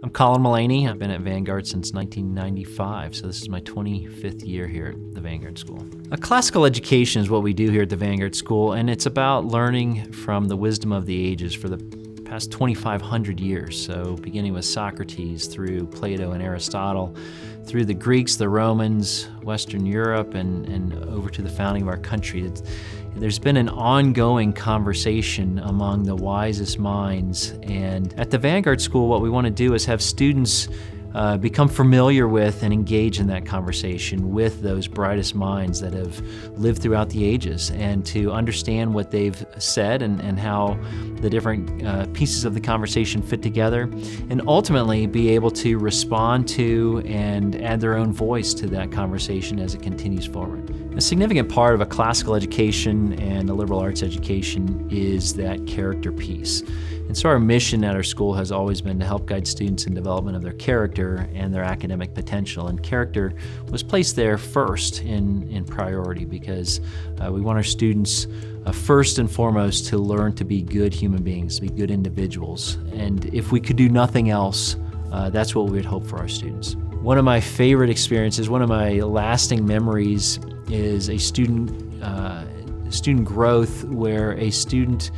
I'm Colin Mullaney. I've been at Vanguard since 1995, so this is my 25th year here at the Vanguard School. A classical education is what we do here at the Vanguard School, and it's about learning from the wisdom of the ages for the past 2,500 years. So beginning with Socrates, through Plato and Aristotle, through the Greeks, the Romans, Western Europe, and over to the founding of our country. There's been an ongoing conversation among the wisest minds, and at the Vanguard School, what we want to do is have students become familiar with and engage in that conversation with those brightest minds that have lived throughout the ages, and to understand what they've said and how the different pieces of the conversation fit together, and ultimately be able to respond to and add their own voice to that conversation as it continues forward. A significant part of a classical education and a liberal arts education is that character piece. And so our mission at our school has always been to help guide students in development of their character and their academic potential. And character was placed there first in priority, because we want our students first and foremost to learn to be good human beings, to be good individuals. And if we could do nothing else, that's what we would hope for our students. One of my favorite experiences, one of my lasting memories, is a student growth where a student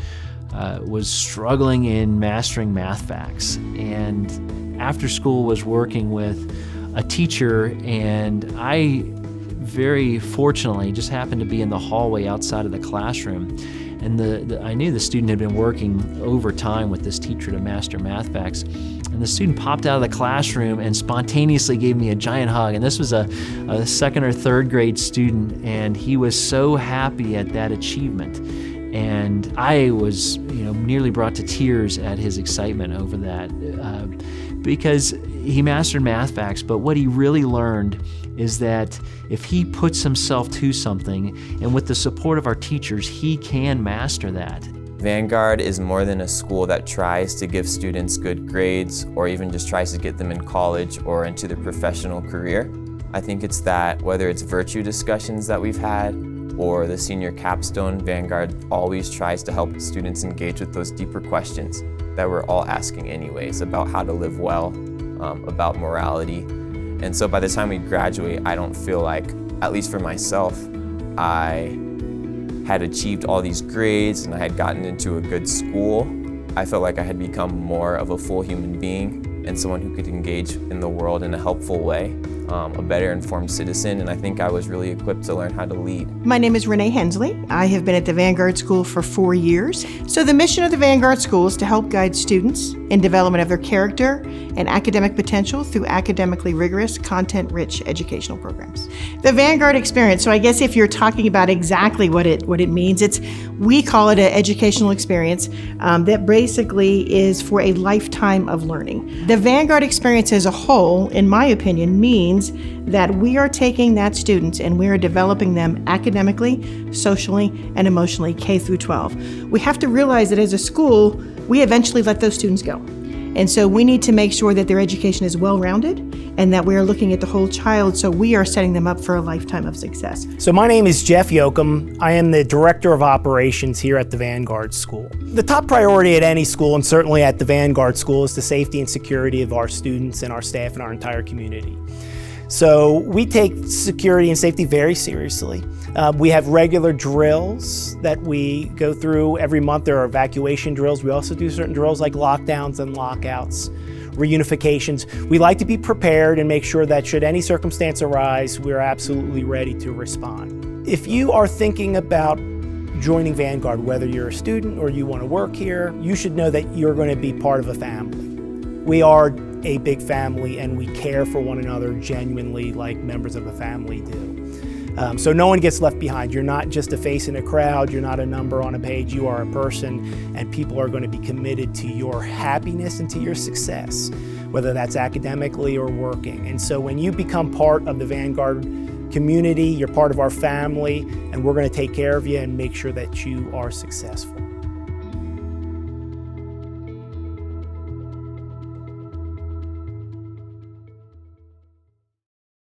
was struggling in mastering math facts, and after school was working with a teacher, and I very fortunately just happened to be in the hallway outside of the classroom, and I knew the student had been working overtime with this teacher to master math facts. And the student popped out of the classroom and spontaneously gave me a giant hug. And this was a second or third grade student, and he was so happy at that achievement. And I was, nearly brought to tears at his excitement over that, because he mastered math facts. But what he really learned is that if he puts himself to something, and with the support of our teachers, he can master that. Vanguard is more than a school that tries to give students good grades or even just tries to get them in college or into their professional career. I think it's that whether it's virtue discussions that we've had or the senior capstone, Vanguard always tries to help students engage with those deeper questions that we're all asking anyways, about how to live well, about morality. And so by the time we graduate, I don't feel like, at least for myself, I had achieved all these grades and I had gotten into a good school. I felt like I had become more of a full human being and someone who could engage in the world in a helpful way, a better informed citizen, and I think I was really equipped to learn how to lead. My name is Renee Hensley. I have been at the Vanguard School for 4 years. So the mission of the Vanguard School is to help guide students in development of their character and academic potential through academically rigorous, content-rich educational programs. The Vanguard experience, so I guess if you're talking about exactly what it means, we call it an educational experience that basically is for a lifetime of learning. The Vanguard experience as a whole, in my opinion, means that we are taking that student and we are developing them academically, socially, and emotionally, K through 12. We have to realize that as a school, we eventually let those students go. And so we need to make sure that their education is well-rounded and that we are looking at the whole child, so we are setting them up for a lifetime of success. So my name is Jeff Yoakum. I am the Director of Operations here at the Vanguard School. The top priority at any school, and certainly at the Vanguard School, is the safety and security of our students and our staff and our entire community. So we take security and safety very seriously. We have regular drills that we go through every month. There are evacuation drills. We also do certain drills like lockdowns and lockouts, reunifications. We like to be prepared and make sure that should any circumstance arise, we're absolutely ready to respond. If you are thinking about joining Vanguard, whether you're a student or you want to work here, you should know that you're going to be part of a family. We are a big family and we care for one another genuinely like members of a family do. So no one gets left behind. You're not just a face in a crowd, you're not a number on a page, you are a person, and people are going to be committed to your happiness and to your success, whether that's academically or working. And so when you become part of the Vanguard community, you're part of our family, and we're going to take care of you and make sure that you are successful.